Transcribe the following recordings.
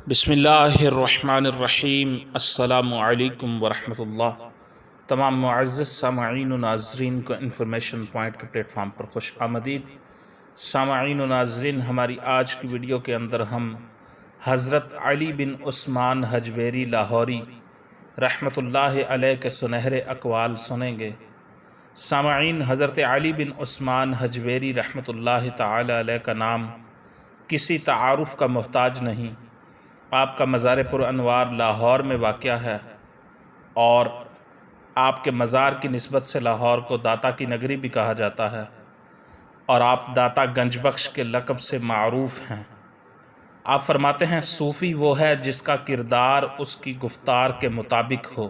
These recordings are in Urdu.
بسم اللہ الرحمن الرحیم۔ السلام علیکم ورحمۃ اللہ۔ تمام معزز سامعین و ناظرین کو انفارمیشن پوائنٹ کے پلیٹ فارم پر خوش آمدید۔ سامعین و ناظرین، ہماری آج کی ویڈیو کے اندر ہم حضرت علی بن عثمان حجویری لاہوری رحمۃ اللہ علیہ کے سنہرے اقوال سنیں گے۔ سامعین، حضرت علی بن عثمان حجویری رحمۃ اللہ تعالی علیہ کا نام کسی تعارف کا محتاج نہیں۔ آپ کا مزار پر انوار لاہور میں واقع ہے اور آپ کے مزار کی نسبت سے لاہور کو داتا کی نگری بھی کہا جاتا ہے، اور آپ داتا گنج بخش کے لقب سے معروف ہیں۔ آپ فرماتے ہیں صوفی وہ ہے جس کا کردار اس کی گفتار کے مطابق ہو۔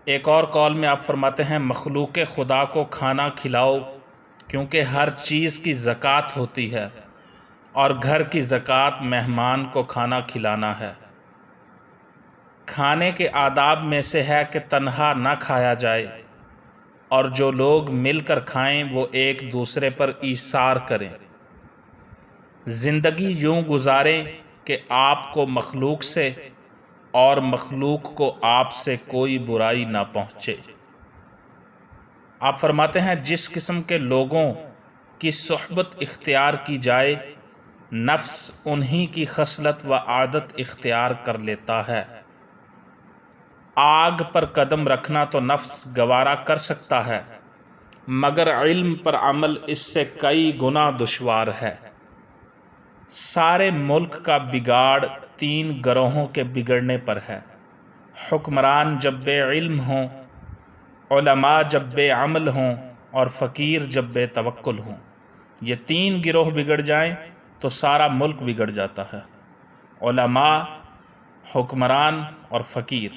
ایک اور قول میں آپ فرماتے ہیں مخلوق خدا کو کھانا کھلاؤ، کیونکہ ہر چیز کی زکوٰۃ ہوتی ہے، اور گھر کی زکوٰۃ مہمان کو کھانا کھلانا ہے۔ کھانے کے آداب میں سے ہے کہ تنہا نہ کھایا جائے، اور جو لوگ مل کر کھائیں وہ ایک دوسرے پر ایثار کریں۔ زندگی یوں گزاریں کہ آپ کو مخلوق سے اور مخلوق کو آپ سے کوئی برائی نہ پہنچے۔ آپ فرماتے ہیں جس قسم کے لوگوں کی صحبت اختیار کی جائے، نفس انہی کی خصلت و عادت اختیار کر لیتا ہے۔ آگ پر قدم رکھنا تو نفس گوارا کر سکتا ہے، مگر علم پر عمل اس سے کئی گنا دشوار ہے۔ سارے ملک کا بگاڑ تین گروہوں کے بگڑنے پر ہے: حکمران جب بے علم ہوں، علماء جب بے عمل ہوں، اور فقیر جب بے توکل ہوں۔ یہ تین گروہ بگڑ جائیں تو سارا ملک بگڑ جاتا ہے: علماء، حکمران اور فقیر۔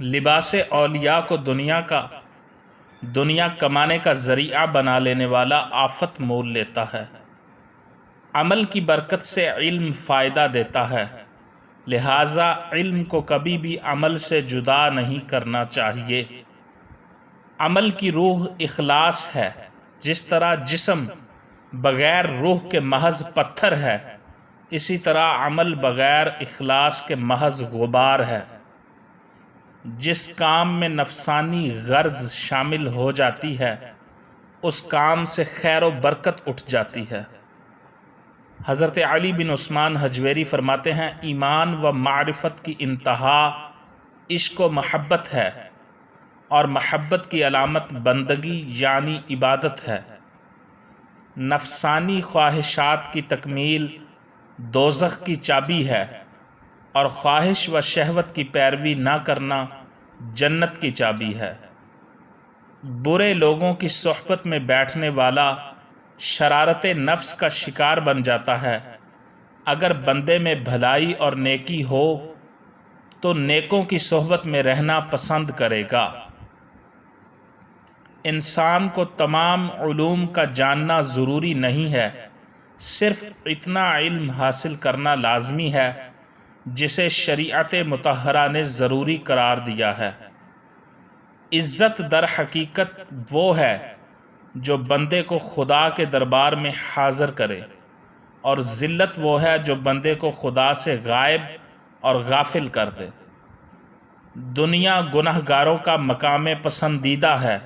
لباس اولیاء کو دنیا کمانے کا ذریعہ بنا لینے والا آفت مول لیتا ہے۔ عمل کی برکت سے علم فائدہ دیتا ہے، لہٰذا علم کو کبھی بھی عمل سے جدا نہیں کرنا چاہیے۔ عمل کی روح اخلاص ہے۔ جس طرح جسم بغیر روح کے محض پتھر ہے، اسی طرح عمل بغیر اخلاص کے محض غبار ہے۔ جس کام میں نفسانی غرض شامل ہو جاتی ہے، اس کام سے خیر و برکت اٹھ جاتی ہے۔ حضرت علی بن عثمان حجویری فرماتے ہیں ایمان و معرفت کی انتہا عشق و محبت ہے، اور محبت کی علامت بندگی یعنی عبادت ہے۔ نفسانی خواہشات کی تکمیل دوزخ کی چابی ہے، اور خواہش و شہوت کی پیروی نہ کرنا جنت کی چابی ہے۔ برے لوگوں کی صحبت میں بیٹھنے والا شرارت نفس کا شکار بن جاتا ہے۔ اگر بندے میں بھلائی اور نیکی ہو تو نیکوں کی صحبت میں رہنا پسند کرے گا۔ انسان کو تمام علوم کا جاننا ضروری نہیں ہے، صرف اتنا علم حاصل کرنا لازمی ہے جسے شریعت مطہرہ نے ضروری قرار دیا ہے۔ عزت در حقیقت وہ ہے جو بندے کو خدا کے دربار میں حاضر کرے، اور ذلت وہ ہے جو بندے کو خدا سے غائب اور غافل کر دے۔ دنیا گناہ گاروں کا مقام پسندیدہ ہے،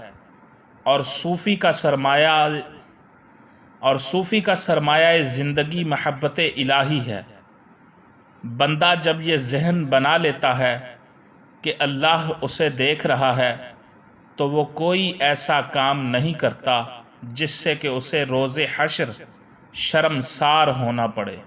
اور صوفی کا سرمایہ زندگی محبت الہی ہے۔ بندہ جب یہ ذہن بنا لیتا ہے کہ اللہ اسے دیکھ رہا ہے، تو وہ کوئی ایسا کام نہیں کرتا جس سے کہ اسے روز حشر شرمسار ہونا پڑے۔